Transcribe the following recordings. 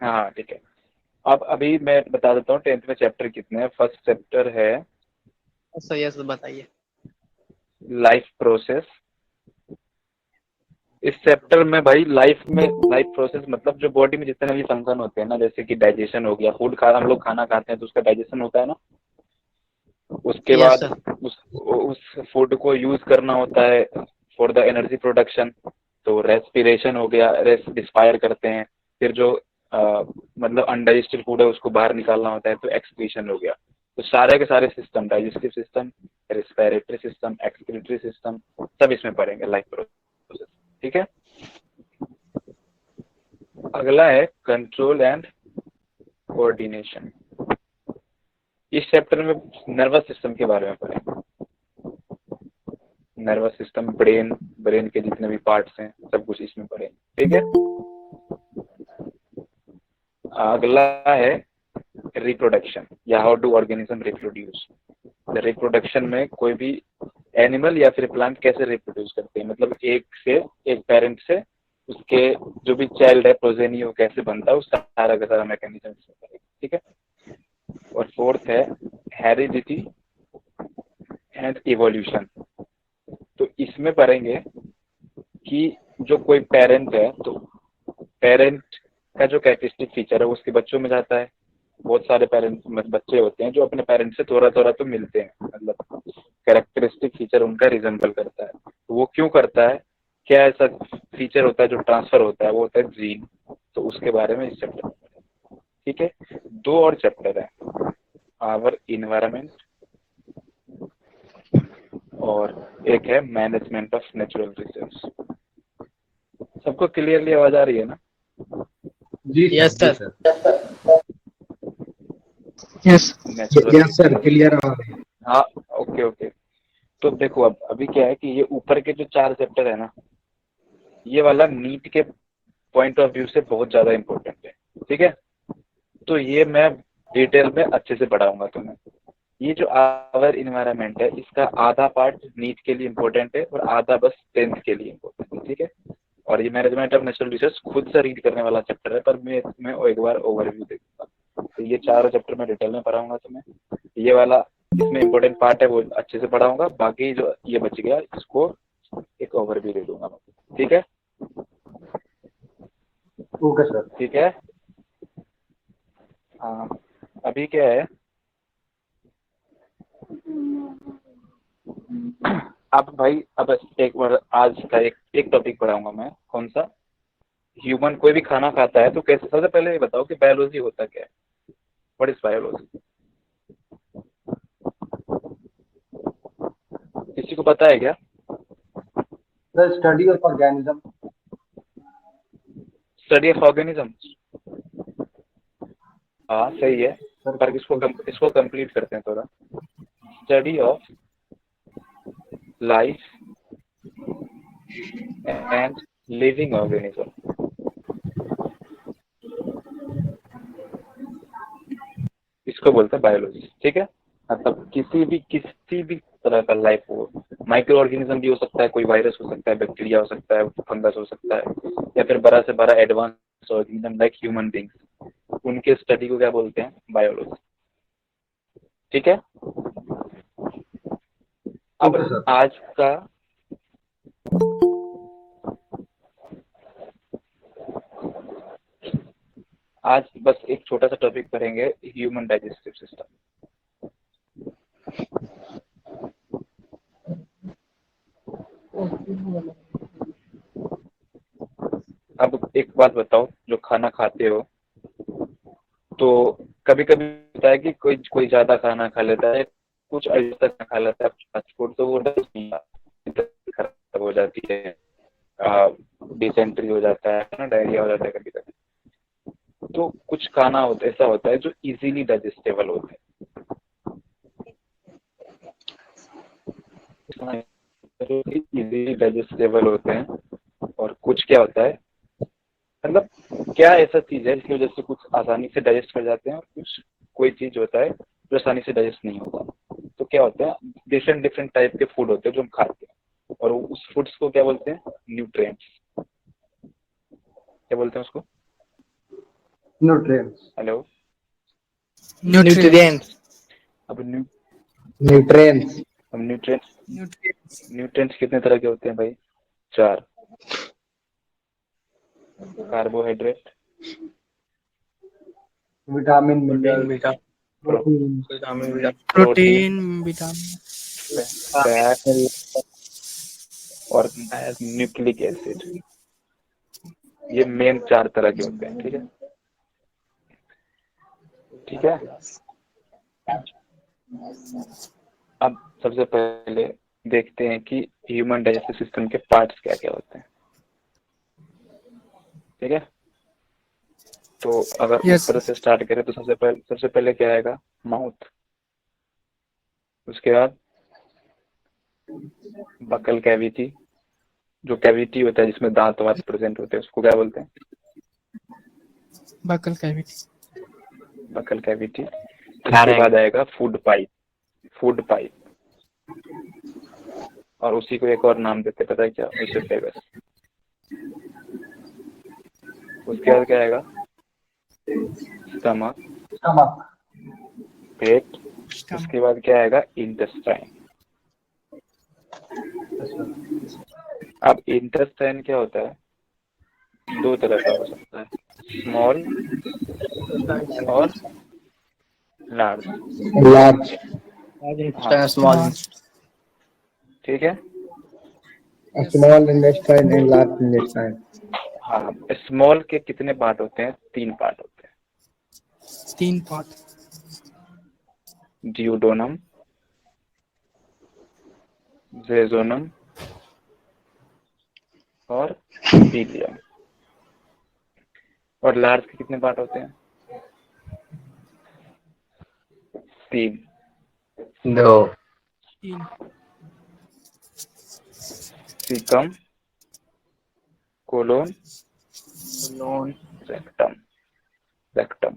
हाँ ठीक है। अब अभी मैं बता देता हूँ 10th में चैप्टर कितने हैं। फर्स्ट चैप्टर है सही है, तो बताइए। Life process. इस चैप्टर में भाई लाइफ प्रोसेस मतलब जो बॉडी में जितने भी फंक्शन होते हैं ना, जैसे कि डाइजेशन हो गया, फूड खा हम लोग खाना खाते हैं तो उसका डाइजेशन होता है ना। उसके यस बाद सर। उस फूड को यूज करना होता है फॉर द एनर्जी प्रोडक्शन। तो रेस्पिरेशन हो गया, रिस्पायर करते हैं। फिर जो मतलब अनडाइजेस्टेड फूड है उसको बाहर निकालना होता है तो एक्सक्रीशन हो गया। तो सारे के सारे system, digestive system, respiratory system, excretory system, सब इसमें पड़ेंगे लाइफ प्रोसेस। ठीक है। अगला है कंट्रोल एंड कोऑर्डिनेशन। इस चैप्टर में नर्वस सिस्टम के बारे में पढ़ेंगे। नर्वस सिस्टम, ब्रेन, ब्रेन के जितने भी पार्ट्स हैं सब कुछ इसमें पढ़ेंगे। ठीक है। अगला है रिप्रोडक्शन या how do organism reproduce. Reproduction में कोई भी एनिमल या फिर प्लांट कैसे रिप्रोड्यूस करते हैं, मतलब एक पेरेंट से उसके जो भी चाइल्ड है प्रोजेनी वो कैसे बनता है, उसका सारा का सारा मैकेनिज्म इसमें पढ़ेंगे। ठीक है। और फोर्थ है हेरिडिटी एंड इवोल्यूशन। तो इसमें पढ़ेंगे कि जो कोई पेरेंट है तो पेरेंट का जो कैरेक्टरिस्टिक फीचर है वो उसके बच्चों में जाता है। बहुत सारे पेरेंट्स बच्चे होते हैं जो अपने पेरेंट्स से थोड़ा थोड़ा तो मिलते हैं, मतलब कैरेक्टरिस्टिक फीचर उनका रिजेंबल करता है। तो वो क्यों करता है, क्या ऐसा फीचर होता है जो ट्रांसफर होता है, वो होता है जीन। तो उसके बारे में इस चैप्टर में। ठीक है। दो और चैप्टर है, आवर इन्वायरमेंट और एक है मैनेजमेंट ऑफ नेचुरल रिसोर्स। सबको क्लियरली आवाज आ रही है ना? जी सर, यस जी sir. Sir. Yes. Natural yes sir, resource. Clear आ रही है। हाँ। Okay okay. तो देखो अब अभी क्या है कि ये ऊपर के जो 4 चैप्टर है ना, ये वाला नीट के पॉइंट ऑफ व्यू से बहुत ज्यादा इंपॉर्टेंट है। ठीक है। तो ये मैं डिटेल में अच्छे से पढ़ाऊंगा तुम्हें। ये जो आवर इन्वायरमेंट है इसका आधा पार्ट नीट के लिए इम्पोर्टेंट है और आधा बस 10th के लिए इम्पोर्टेंट है। ठीक है। और ये मैनेजमेंट ऑफ नेचुरल रिसोर्स खुद से रीड करने वाला चैप्टर है, पर मैं एक बार ओवरव्यू देखूंगा। तो ये चारों चैप्टर में डिटेल में पढ़ाऊंगा तुम्हें। ये वाला इसमें इम्पोर्टेंट पार्ट है वो अच्छे से पढ़ाऊंगा, बाकी जो ये बच गया इसको एक ओवरव्यू दे दूंगा मैं। ठीक है। Okay sir. ठीक है। हाँ। अभी क्या है, अब भाई अब एक बार आज का एक टॉपिक पढ़ाऊंगा मैं। कौन सा? ह्यूमन कोई भी खाना खाता है तो कैसे, सबसे पहले ये बताओ कि बायोलॉजी होता क्या है। What is biology? किसी को पता है क्या? The study of organism. Study of organism. हाँ सही है। सर पर इसको कंप्लीट करते हैं थोड़ा। Study of life and living organism, इसको बोलते हैं बायोलॉजी। ठीक है। मतलब किसी भी तरह का लाइफ हो, माइक्रो ऑर्गेनिज्म भी हो सकता है, कोई वायरस हो सकता है, बैक्टीरिया हो सकता है, फंगस हो सकता है, या फिर बड़ा से बड़ा advance organism like human beings, उनके स्टडी को क्या बोलते हैं? बायोलॉजी। ठीक है। अब ओके सर। आज का आज बस एक छोटा सा टॉपिक पढ़ेंगे, ह्यूमन डाइजेस्टिव सिस्टम। अब एक बात बताओ, जो खाना खाते हो तो कभी कभी होता है कि कोई कोई ज्यादा खाना खा लेता है, कुछ अल्टर खाना खा लेता है फास्ट फूड, तो वो डाइजेस्ट नहीं होता, खराब हो जाती है, डिसेंट्री हो जाता है ना, डायरिया हो जाता है कभी कभी। तो कुछ खाना होता ऐसा होता है जो इजीली डाइजेस्टेबल होता है, जो इजीली डाइजेस्टेबल होते हैं। और कुछ क्या होता है, मतलब क्या ऐसा चीज है जिसकी वजह से कुछ आसानी से डाइजेस्ट कर जाते हैं और कुछ कोई चीज होता है जो आसानी से डाइजेस्ट नहीं होता। तो क्या होता है, डिफरेंट डिफरेंट टाइप के फूड होते हैं जो हम खाते हैं, और उस फूड्स को क्या बोलते हैं? न्यूट्रिएंट्स। क्या बोलते हैं उसको? nutrients, hello. nutrients, अब nutrients, न्यूट्रिएंट्स nutrients, न्यूट्रिएंट्स कितने तरह के होते हैं भाई? 4। Carbohydrate, vitamin, protein, minerals, vitamin, protein, protein, vitamin, fat और न्यूक्लिक एसिड। ये मेन 4 तरह के होते हैं। ठीक है, ठीक है। अब सबसे पहले देखते हैं कि ह्यूमन डाइजेस्टिव सिस्टम के पार्ट्स क्या क्या होते हैं। ठीक है, तो अगर Yes. ऊपर से स्टार्ट करें तो सबसे पहले क्या आएगा? माउथ। उसके बाद बकल कैविटी, जो कैविटी होता है जिसमें दांत वात प्रेजेंट होते हैं, उसको क्या बोलते हैं? buccal cavity, buccal cavity. उसके बाद आएगा फूड पाइप। फूड पाइप, और उसी को एक और नाम देते, पता है क्या? ओइसोफेगस। उसके बाद क्या आएगा? स्टमक, stomach, पेट। stomach, उसके बाद क्या आएगा? इंटेस्टाइन। अब इंटेस्टाइन क्या होता है? 2 तरह का हो सकता है, स्मॉल और large. large, intestine, small intestine. ठीक है, a small intestine and large intestine. हाँ। स्मॉल के कितने पार्ट होते हैं? 3 पार्ट होते हैं, 3 part, डियोडोनम, जेजोनम और इलियम। और लार्ज के कितने पार्ट होते हैं? 3, 3, caecum, colon, non, rectum. Rectum,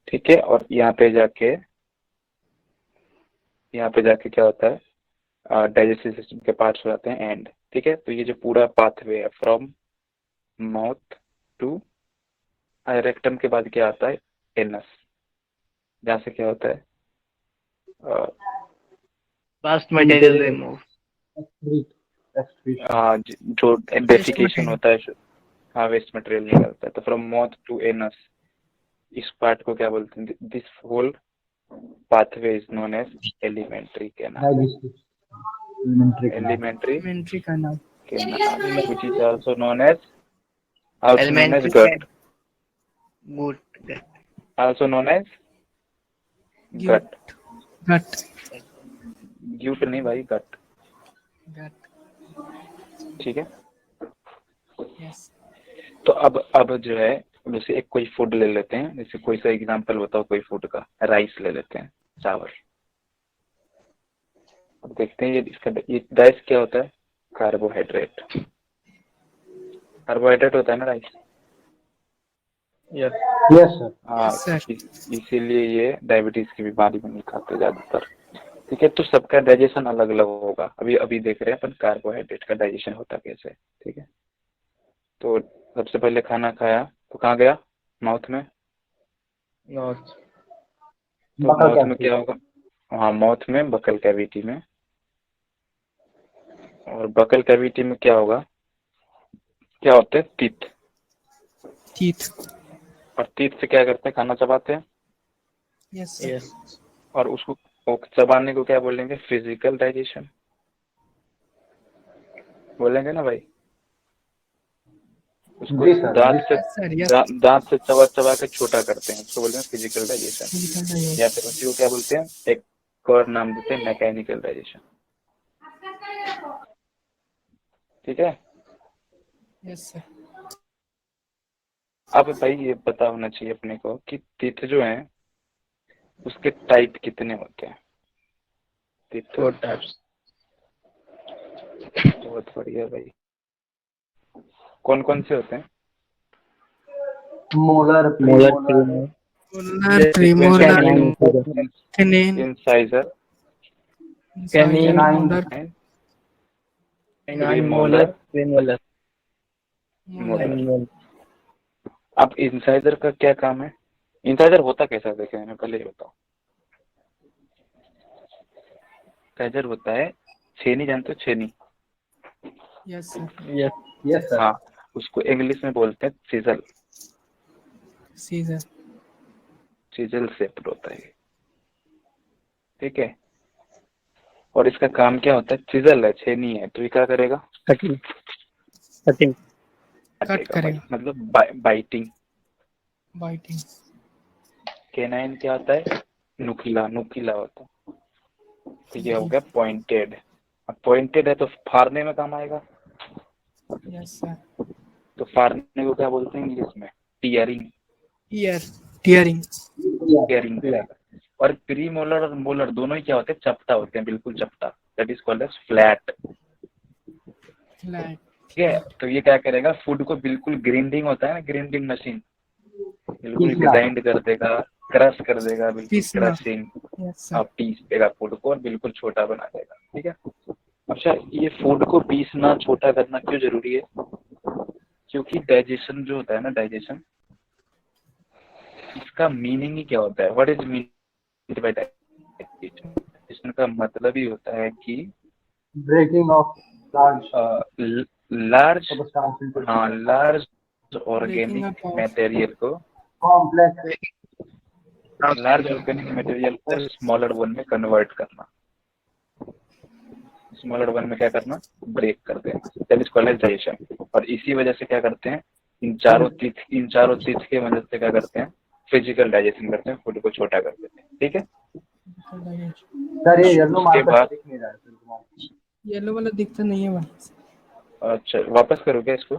ठीक है। और यहाँ पे जाके क्या होता है? डाइजेस्टिव सिस्टम के पार्ट्स हो जाते हैं एंड। ठीक है, तो ये जो पूरा पाथवे है फ्रॉम माउथ टू रेक्टम के बाद क्या आता है? एनस, जहाँ से क्या होता है? waste material remove, जो डेफिकेशन होता है, हाँ, वेस्ट मटेरियल निकलता है। तो फ्रॉम माउथ टू एनस, इस पार्ट को क्या बोलते हैं? This whole pathway is known as alimentary canal. Digestive, elementary canal. Alimentary elementary canal, canal, which is also known as elementary gut. good, Also known as gut. gut, ग्यूट नहीं भाई, गट। gut, ठीक है, yes, तो अब जो है, जैसे एक कोई फूड ले लेते हैं, जैसे कोई सा एग्जांपल बताओ कोई फूड का। राइस ले लेते हैं, चावल। अब देखते हैं ये राइस क्या होता है? कार्बोहाइड्रेट। कार्बोहाइड्रेट होता है ना राइस? yes, Yes, sir. हाँ, sir, इसीलिए ये डायबिटीज की बीमारी में नहीं खाते ज्यादातर। ठीक है, तो सबका डाइजेशन अलग अलग होगा। अभी देख रहे हैं अपन कार्बोहाइड्रेट का डाइजेशन होता कैसे। ठीक है, तो सबसे पहले खाना खाया तो कहाँ गया? माउथ में। not, तो Buccal माउथ में cavity. क्या होगा? हाँ, माउथ में बकल कैविटी में। और बकल कैविटी में क्या होगा? क्या होते हैं? टीथ। teeth, और टीथ से क्या करते हैं? खाना चबाते हैं। yes, sir, yes, और उसको चबाने को क्या बोलेंगे? फिजिकल डाइजेशन बोलेंगे ना भाई। उसको जी सर, दांत जी से yes, sir, yes, दांत से चबा के छोटा करते हैं, उसको बोलते हैं फिजिकल डाइजेशन। physical digestion, या फिर उसी को क्या बोलते हैं? एक और नाम देते हैं मैकेनिकल डाइजेशन। ठीक है, yes, sir, अब भाई ये पता होना चाहिए अपने को कि टीथ जो हैं उसके टाइप कितने होते हैं? टीथ 4 types, बहुत बढ़िया भाई। कौन कौन से होते हैं? molar, molar, premolar, premolar, canine, canine, incisor, canine, canine, canine, molar, premolar, molar. molar, अब इंसाइजर का क्या काम है? इंसाइजर होता कैसा है, देखें मैं पहले ही बताऊं। इंसाइजर होता है छेनी, जानते हो छेनी? Yes sir. Yes. Yes, sir. हाँ, उसको इंग्लिश में बोलते हैं सिजल। सीजर। सिजल शेप्ड होता है ये, ठीक है। और इसका काम क्या होता है? सिजल है, छेनी है, तो ये क्या करेगा? Cutting. Cutting. कट करेगा। मतलब बाइटिंग। बाइटिंग। केनाइन क्या होता है? नुकीला, नुकीला होता है। तो ये हो गया पॉइंटेड। अब पॉइंटेड है तो फाड़ने में काम आएगा। Yes sir. तो फाड़ने को क्या बोलते हैं इंग्लिश में? टीयरिंग। ईयर। टीयरिंग। टीयरिंग करेगा। और प्री मोलर और मोलर दोनों ही क्या होते हैं? चपटा होते हैं, बिल्कुल चपटा। That is called as flat. Flat. ठीक है, तो ये क्या करेगा? फूड को बिल्कुल ग्राइंडिंग होता है ना, ग्राइंडिंग मशीन, बिल्कुल पीसना। ग्राइंड कर देगा, क्रश कर देगा, बिल्कुल पीसना। क्रशिंग। Yes sir. आप पीस देगा फूड को और बिल्कुल छोटा बना देगा, ठीक है। अच्छा, ये फूड को पीसना, छोटा करना क्यों जरूरी है? क्योंकि डाइजेशन जो होता है ना, डाइजेशन, इसका मीनिंग ही क्या होता है? What is meaning by digestion? Digestion का मतलब ही होता है कि Breaking of large large, substance into हाँ, large Breaking organic up of- material को, complex लार्ज ऑर्गेनिक मटेरियल को स्मॉलर वन में कन्वर्ट करना। स्मॉलर वन में क्या करना? ब्रेक कर देना। That is called as digestion. और इसी वजह से क्या करते हैं? इन चारों तीर्थ के मदद से क्या करते हैं? फिजिकल डाइजेशन करते हैं, फूड को छोटा कर देते हैं, ठीक है। सर ये येलो उसके मार्कर बाद दिख नहीं रहा है सर तुम्हारा। येलो वाला दिखता नहीं है भाई। अच्छा, वापस करो क्या इसको?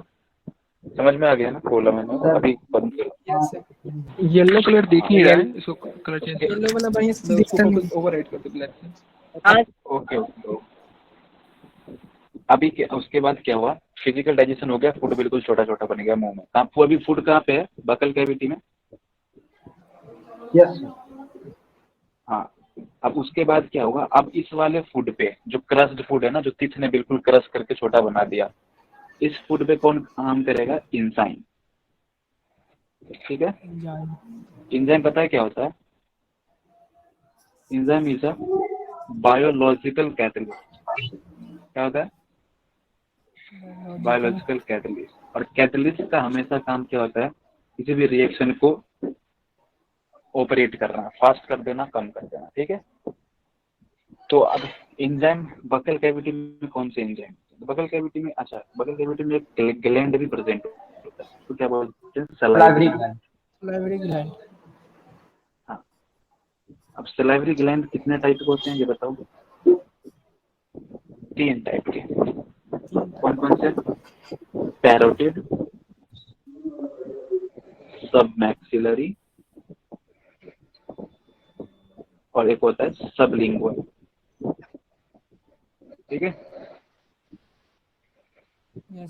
समझ में आ गया ना? खोला मैंने, अभी बंद करो। Yes sir. येलो कलर दिख नहीं रहा है, इसको कलर चेंज कर येलो वाला बढ़िया से दो, उसको दिखता नहीं फोकस ओवरराइड कर दो ब्लैक से। Okay okay. अभी क्या, उसके बाद क्या हुआ? फिजिकल डाइजेशन हो गया, फूड बिल्कुल छोटा छोटा बन गया मुंह में। आपको अभी फूड कहाँ पे है? बकल कैविटी में। यस हाँ, अब उसके बाद क्या होगा? अब इस वाले फूड पे, जो क्रस्ड फूड है ना, जो तिथ ने बिल्कुल क्रश करके छोटा बना दिया, इस फूड पे कौन काम करेगा? इंजाइम, ठीक है। इंजाइम पता है क्या होता है? Enzyme is a biological catalyst. क्या होता है? Biological catalyst. और कैटलिस्ट का हमेशा काम क्या होता है? किसी भी रिएक्शन को ऑपरेट करना, फास्ट कर देना, कम कर देना, ठीक है। तो अब एंजाइम बकल कैविटी में कौन से एंजाइम? बकल कैविटी में, अच्छा, बकल कैविटी में एक ग्लैंड भी प्रेजेंट होता है, तो क्या बोलते हैं? Salivary salivary gland. हाँ, अब सलाइवरी ग्लैंड कितने टाइप के होते हैं ये बताओ? 3 टाइप के। कौन कौन से? पैरोटिड, सब मैक्सिलरी, और एक होता है सबलिंगुअल, ठीक है।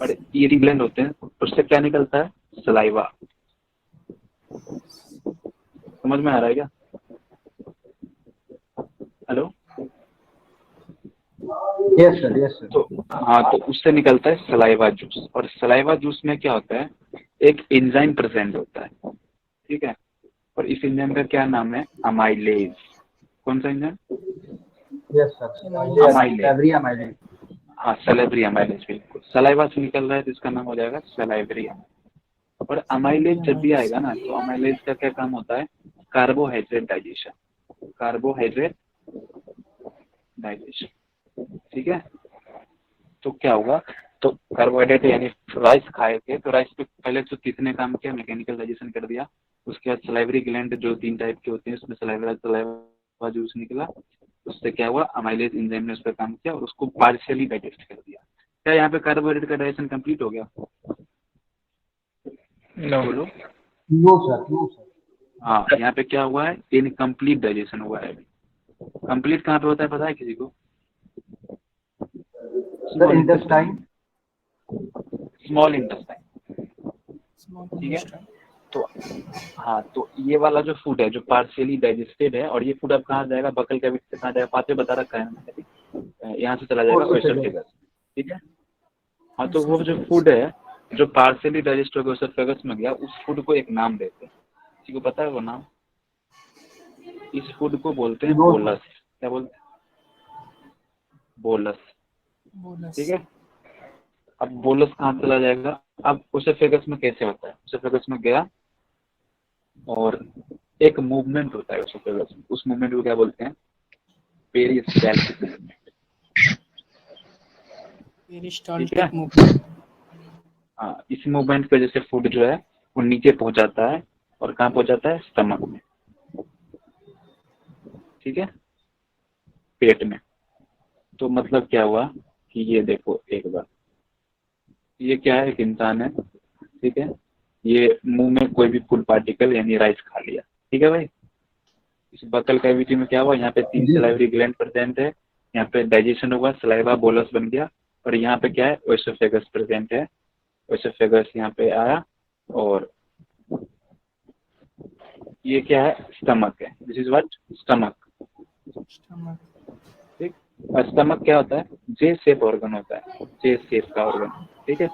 और ईरी ग्लैंड होते हैं, उससे क्या निकलता है? सलाइवा। समझ में आ रहा है क्या? हेलो? Yes sir. तो हाँ, तो उससे निकलता है सलाइवा जूस। और सलाइवा जूस में क्या होता है? एक एंजाइम प्रेजेंट होता है, ठीक है। और इस एंजाइम का क्या नाम है? अमाइलेज। कौन सा एंजाइम? Yes sir amylase. हाँ, सलाइवरी अमाइलेज, बिल्कुल। सलाइवा से निकल रहा है तो इसका नाम हो जाएगा सलाइवरी अमाइलेज। और अमाइलेज जब भी आएगा ना, तो अमाइलेज का क्या काम होता है? Carbohydrate digestion. कार्बोहाइड्रेट डाइजेशन, ठीक है। तो क्या होगा? तो कार्बोहाइड्रेट यानी राइस खाए थे, तो राइस पे पहले तो कितने काम किया? मैकेनिकल डाइजेशन कर दिया। उसके बाद सलाइवरी ग्लैंड जो 3 टाइप के होते हैं, उसमें सलाइवा जूस निकला। उससे क्या हुआ? अमाइलेज एंजाइम ने उस पर काम किया और उसको पार्शियली डाइजेस्ट कर दिया। क्या यहाँ पे कार्बोहाइड्रेट का डाइजेशन कंप्लीट हो गया? बोलो। No sir. हाँ, यहाँ पे क्या हुआ है? इनकम्प्लीट डाइजेशन हुआ है। कंप्लीट कहाँ पे होता है पता है किसी को? Sir intestine. स्मॉल इंटेस्टाइन, ठीक है। तो हाँ, तो ये वाला जो फूड है, जो पार्शियली डाइजेस्टेड है, और ये फूड अब कहाँ जाएगा? बकल कैविटी से कहाँ जाएगा? पाथवे बता रखा है मैंने, यहाँ से चला जाएगा ओएसोफेगस, ठीक है। हाँ, तो वो जो फूड है जो पार्शियली डाइजेस्ट होकर ओसोफेगस में गया उस फूड को एक नाम देते हैं, किसी को पता है वो नाम? इस फूड को बोलते हैं बोलस। क्या बोलते हैं? बोलस। बोनस। ठीक है, अब बोलस कहाँ चला जाएगा? अब ओसोफेगस में कैसे होता है? ओसोफेगस में गया और एक मूवमेंट होता है ओसोफेगस में, उस मूवमेंट को क्या बोलते हैं? Peristaltic movement. ठीक है, पेरिस्टाल्टिक मूवमेंट। हाँ, इस मूवमेंट की वजह से फूड जो है वो नीचे पहुंच जाता है और कहाँ पहुंच जाता है? स्टमक में। ठीक है, पेट में। तो मतलब क्या हुआ कि ये देखो एक बार, ये क्या है? एक इंसान है, ठीक है, ये मुंह में कोई भी फूड पार्टिकल यानी राइस खा लिया, ठीक है भाई। इस बकल कैविटी में क्या हुआ? यहाँ पे 3 जी सलाइवरी ग्लैंड प्रेजेंट है, यहाँ पे डाइजेशन हुआ, सलाइवा बोलस बन गया, और यहाँ पे क्या है? ओएसोफेगस प्रेजेंट है। ओएसोफेगस यहाँ पे आया और ये क्या है? स्टमक है। This is what? Stomach. Stomach. ठीक, और स्टमक क्या होता है? जे शेप ऑर्गन होता है, जे शेप का ऑर्गन। ठीक है,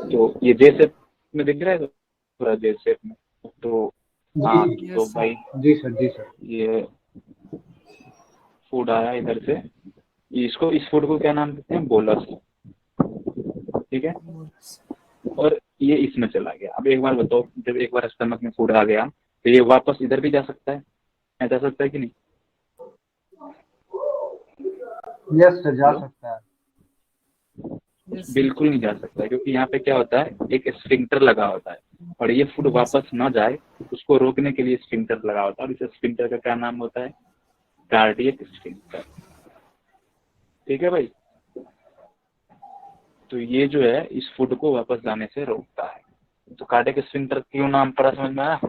तो ये जे शेप में दिख रहा है पूरा जे शेप में। तो हाँ, जी तो यस भाई जी सर, जी सर। ये फूड आया इधर से, इसको, इस फूड को क्या नाम देते हैं? बोलस। ठीक है, बोनस। और ये इसमें चला गया। अब एक बार बताओ, जब एक बार स्टमक में फूड आ गया तो ये वापस इधर भी जा सकता है? जा सकता है कि नहीं? यस सर, जा हेलो, सकता है। Yes sir. बिल्कुल नहीं जा सकता, क्योंकि यहाँ पे क्या होता है? एक स्फिंक्टर लगा होता है, और ये फूड वापस ना जाए उसको रोकने के लिए स्फिंक्टर लगा होता है, और इस स्फिंक्टर का क्या नाम होता है? Cardiac sphincter. ठीक है भाई, तो ये जो है इस फूड को वापस जाने से रोकता है। तो कार्डियक स्फिंक्टर क्यों नाम पड़ा, समझ में आया?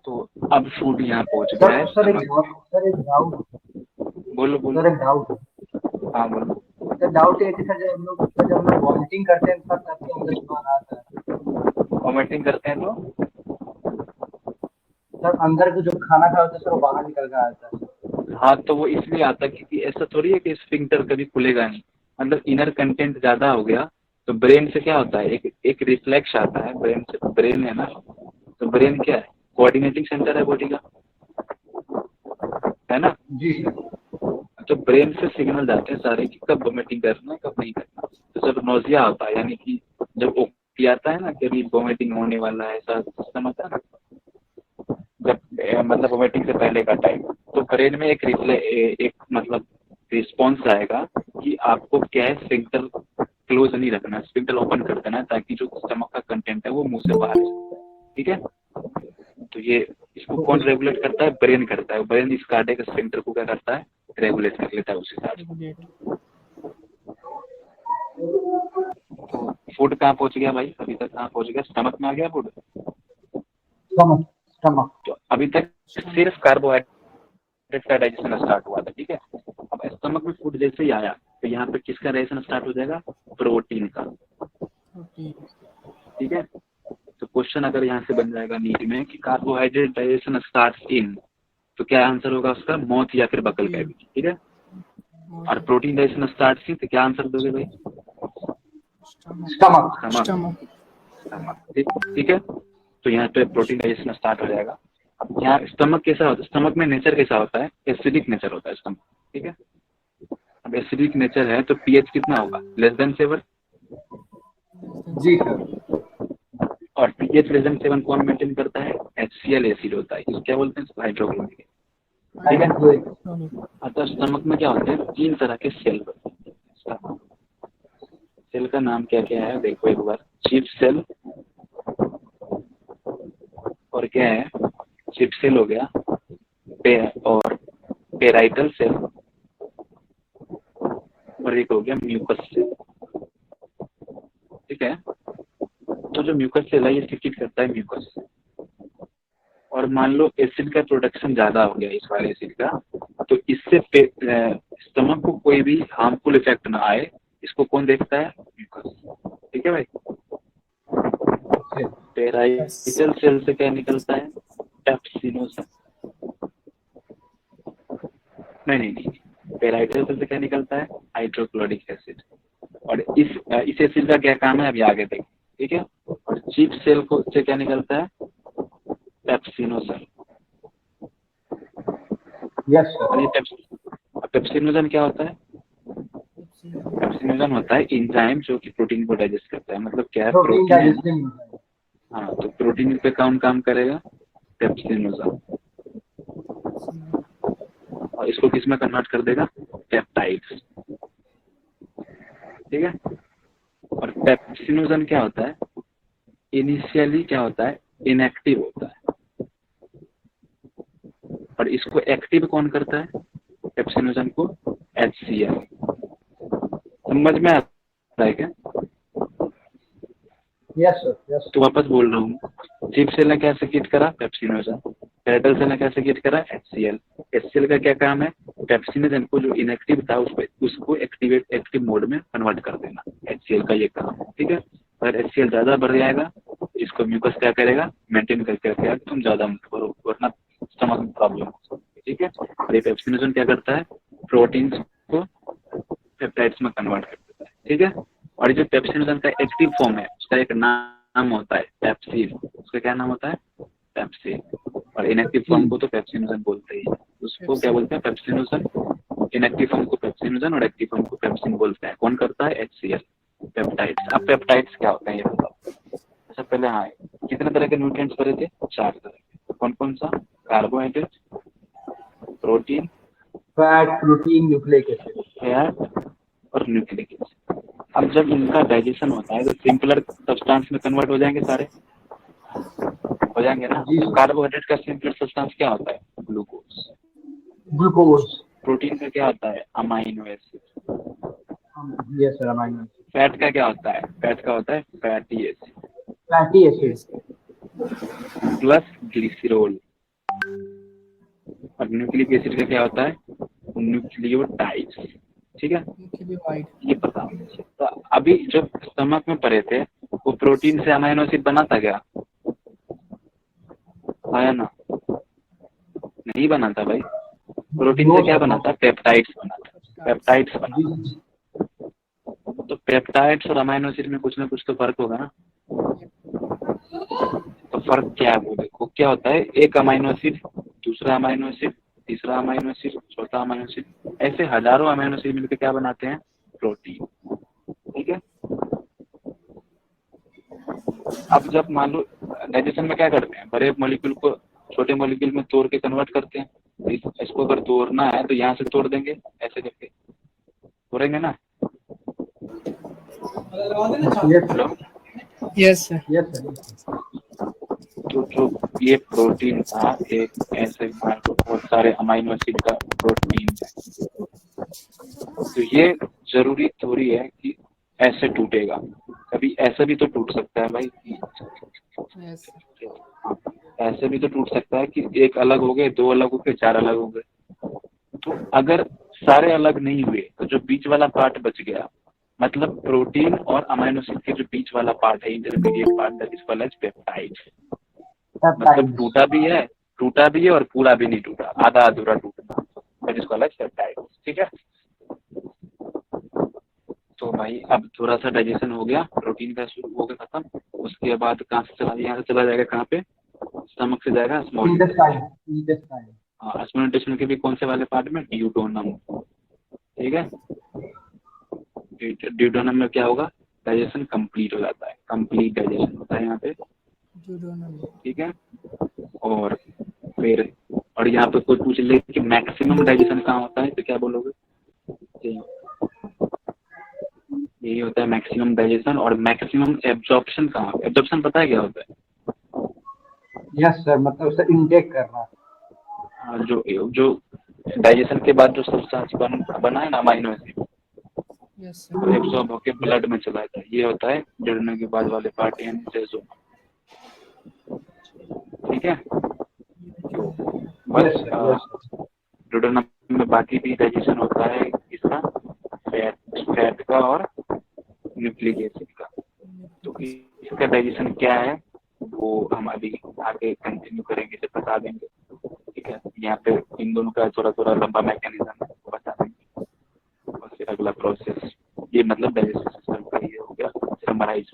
तो अब फूड यहाँ पहुंच गया है सर एक स्टमक में। सर एक डाउट बोलो बोलो। सर एक डाउट है। हाँ बोलो। सर डाउट ये है कि जब हम लोग वॉमिटिंग करते हैं सर तब तो अंदर खाना आता है। वॉमिटिंग करते हैं तो सर अंदर को जो खाना खा होता है सर वो बाहर निकल कर आता है। हाँ, तो वो इसलिए आता है क्योंकि ऐसा थोड़ी है कि स्फिंक्टर कभी खुलेगा नहीं। मतलब इनर कंटेंट ज्यादा हो गया तो ब्रेन से क्या होता है? एक रिफ्लेक्स आता है ब्रेन से। ब्रेन है ना, तो ब्रेन क्या है? कोऑर्डिनेटिंग सेंटर है बॉडी का, है ना? जी सर। तो ब्रेन से सिग्नल जाते हैं सारे कि कब वॉमिटिंग करना है, कब नहीं करना। तो जब नोजिया आता है, यानी कि जब ओपी आता है ना कि अभी वॉमिटिंग होने वाला है, ऐसा सिस्टम आता है ना, जब मतलब वोमिटिंग से पहले का टाइम, तो ब्रेन में एक मतलब रिस्पॉन्स आएगा कि आपको क्या है? स्फिंक्टर क्लोज नहीं रखना, स्फिंक्टर ओपन कर देना है, ताकि जो स्टमक का कंटेंट है वो मुंह से बाहर जाए। ठीक है, तो ये इसको कौन रेगुलेट करता है? ब्रेन करता है। ब्रेन इस कार्डियक स्फिंक्टर को क्या करता है? रेगुलेट कर लेता है उस हिसाब से। रेगुलेट। तो फूड कहाँ पहुंच गया भाई? अभी तक कहाँ पहुंच गया? स्टमक में आ गया फूड। Stomach stomach. तो अभी तक सिर्फ कार्बोहाइड्रेट का डाइजेशन स्टार्ट हुआ था। ठीक है, अब स्टमक में फूड जैसे ही आया तो यहाँ पे किसका डाइजेशन स्टार्ट हो जाएगा? प्रोटीन का। प्रोटीन। ठीक है, तो क्वेश्चन अगर यहाँ से बन जाएगा नीट में कि कार्बोहाइड्रेट डाइजेशन स्टार्ट इन, तो क्या आंसर होगा उसका? मौत या फिर बकल कैविटी। ठीक है, और प्रोटीन डाइजेशन स्टार्ट इन तो क्या आंसर दोगे भाई? स्टमक। स्टमक। ठीक है, तो यहाँ पे प्रोटीन डाइजेशन स्टार्ट हो जाएगा। अब यहाँ स्टमक कैसा होता है? स्टमक में नेचर कैसा होता है? एसिडिक नेचर होता है स्टमक। ठीक है, अब एसिडिक नेचर है तो पीएच कितना होगा? <7 जी सर। और पीएच <7 कौन मेंटेन करता है? HCl एसिड होता है, इसको क्या बोलते हैं? हाइड्रोक्लोरिक। ठीक है, अतः स्टमक में क्या होते हैं? 3 तरह के सेल होते हैं स्टमक। सेल का नाम क्या क्या है देखो एक बार। चिप सेल, और क्या है? चिप सेल हो गया, और पेराइटल सेल, और एक हो गया म्यूकस सेल। ठीक है, तो जो म्यूकस सेल है ये सिक्रीट करता है म्यूकस। और मान लो एसिड का प्रोडक्शन ज्यादा हो गया इस वाले एसिड का, तो इससे स्टमक को कोई भी हार्मफुल इफेक्ट ना आए, इसको कौन देखता है? म्यूकस। ठीक है भाई, पेराइटल सेल से क्या निकलता है? टैप्सिनोसा। नहीं, पेराइटल सेल से क्या निकलता है? Hydrochloric acid. और इस एसिड का क्या काम है अभी आगे देखें, ठीक है। और चीफ सेल को से क्या निकलता है, पेप्सिनोजन। Yes sir. और ये पेप्सिनोजन क्या होता है, पेप्सिनोजन होता है इंजाइम जो कि प्रोटीन को डाइजेस्ट करता है। मतलब क्या है, प्रोटीन प्रोटीन है ना, डाइजेस्टिंग। हाँ, तो प्रोटीन पे कौन काम करेगा, पेप्सिनोजन। और इसको किस में कन्वर्ट कर देगा, पेप्टाइड्स, ठीक है। और पेप्सिनोजन क्या होता है, इनिशियली क्या होता है, इनएक्टिव होता है। और इसको एक्टिव कौन करता है, पेप्सिनोजन को HCl। समझ में आता है क्या? Yes sir, yes. तो वापस बोल रहा हूँ, चीफ सेल ने क्या सेक्रेट करा, पेप्सिनोजन। पेटल सेल ने क्या सेक्रेट करा, HCl। HCl का क्या काम है, पेप्सिनोजन को जो इनएक्टिव था उसको एक्टिव मोड में कन्वर्ट कर देना, HCl का ये काम है, ठीक है। अगर HCl ज्यादा बढ़ जाएगा इसको म्यूकस क्या करेगा, मेंटेन करके रखेगा, तुम ज्यादा मत करो वरना स्टमक में प्रॉब्लम हो सकती है, ठीक है। और ये पेप्सिनोजन क्या करता है, प्रोटीन्स को पेप्टाइड्स में कन्वर्ट कर देता है, ठीक है। और ये जो पेप्सिनोजन का एक्टिव फॉर्म है उसका एक नाम होता है पेप्सिन। उसका क्या नाम होता है, पेप्सिन। और इनएक्टिव फॉर्म को तो पेप्सिनोजन बोलते ही, उसको क्या बोलते हैं, पेप्सिनोजन। इनएक्टिव फॉर्म को पेप्सिनोजन और एक्टिव फॉर्म को पेप्सिन बोलते हैं। कौन करता है, HCl, पेप्टाइड्स। अब पेप्टाइड्स क्या होते हैं ये बताओ। अच्छा पहले हाँ, कितने तरह के न्यूट्रिएंट्स भरे थे, 4 तरह के। कौन कौन सा, carbohydrate, protein, fat, protein, nucleic acid. Fat और न्यूक्लिक एसिड। अब जब इनका डाइजेशन होता है तो सिंपलर सब्सटेंस में कन्वर्ट हो जाएंगे सारे, हो जाएंगे ना। जी। कार्बोहाइड्रेट का सिंपलर सब्सटेंस क्या होता है, ग्लूकोज। ग्लूकोज। प्रोटीन का क्या होता है, amino acid. Yes sir, amino acid. Fat का क्या होता है, फैट का होता है fatty acid fatty acid plus glycerol. और न्यूक्लिक एसिड का क्या होता है, न्यूक्लियोटाइड्स, ठीक है। ये पता। तो अभी जब स्टमक में पड़े थे वो प्रोटीन से अमाइनो एसिड बनाता क्या, आया ना, नहीं बनाता भाई। प्रोटीन से क्या बनाता, पेप्टाइड्स बनाता, पेप्टाइड्स बनाता। तो पेप्टाइड्स और अमाइनो एसिड में कुछ ना कुछ तो फर्क होगा ना। तो फर्क क्या है वो देखो, क्या होता है, एक अमाइनो एसिड, दूसरा अमाइनो एसिड, तीसरा अमाइनो एसिड, चौथा अमाइनो एसिड, ऐसे हजारों अमाइनो एसिड मिलकर क्या बनाते हैं, प्रोटीन, ठीक है। अब जब मान लो डाइजेशन में क्या करते हैं, बड़े मॉलिक्यूल को छोटे मॉलिक्यूल में तोड़ के कन्वर्ट करते हैं। इसको अगर तोड़ना है तो यहाँ से तोड़ देंगे, ऐसे करके तोड़ेंगे ना। Hello, yes sir. Yes sir. तो जो ये प्रोटीन था एक ऐसे बहुत सारे अमाइनो एसिड का प्रोटीन है, तो ये जरूरी थोड़ी है कि ऐसे टूटेगा, कभी ऐसे भी तो टूट सकता है भाई। यस ऐसे भी तो टूट सकता है कि एक अलग हो गए, 2 अलग हो गए, 4 अलग हो गए। तो अगर सारे अलग नहीं हुए तो जो बीच वाला पार्ट बच गया, मतलब प्रोटीन और अमाइनो एसिड के जो बीच वाला पार्ट है, intermediate part, that is called as peptide. मतलब टूटा भी है और पूरा भी नहीं टूटा, आधा अधूरा टूटना, that is called as peptide, ठीक है। तो भाई अब थोड़ा सा डाइजेशन हो गया, प्रोटीन का शुरू हो गया खत्म। उसके बाद कहाँ से चला, यहाँ से चला जाएगा कहाँ पे, स्टमक से जाएगा स्मॉल इंटेस्टाइन। हाँ, स्मॉल इंटेस्टाइन के भी कौन से वाले पार्ट में, ड्यूडेनम, ठीक है। ड्यूडेनम में क्या होगा, डाइजेशन कंप्लीट हो जाता है, कंप्लीट डाइजेशन होता है यहाँ पे, ठीक है। और फिर और यहाँ पे कोई पूछ ले कि मैक्सिमम डाइजेशन कहाँ होता है तो क्या बोलोगे, यही होता है मैक्सिमम डाइजेशन। और मैक्सिमम एब्जॉर्प्शन कहाँ, एब्जॉर्प्शन पता है क्या होता है? यस सर, मतलब उसे इनटेक करना। हाँ, जो डाइजेशन के बाद जो सब्सटेंस बना है ना अमाइनो एसिड, वो एब्जॉर्ब होकर ब्लड में चला जाता है, ये होता है जड़ने के बाद वाले पार्ट, यानी सेसोम, ठीक है। बस ड्यूडेनम में बाकी भी डाइजेशन होता है इसका, फैट का और न्यूक्लिक एसिड का। तो इसका डाइजेशन क्या है वो हम अभी आगे कंटिन्यू करेंगे, जब बता देंगे, ठीक है। यहाँ पे इन दोनों का थोड़ा थोड़ा लंबा मैकेनिज्म है, बता देंगे। और फिर अगला प्रोसेस ये ये मतलब डाइजेस्टिव सिस्टम का ये हो गया समराइज।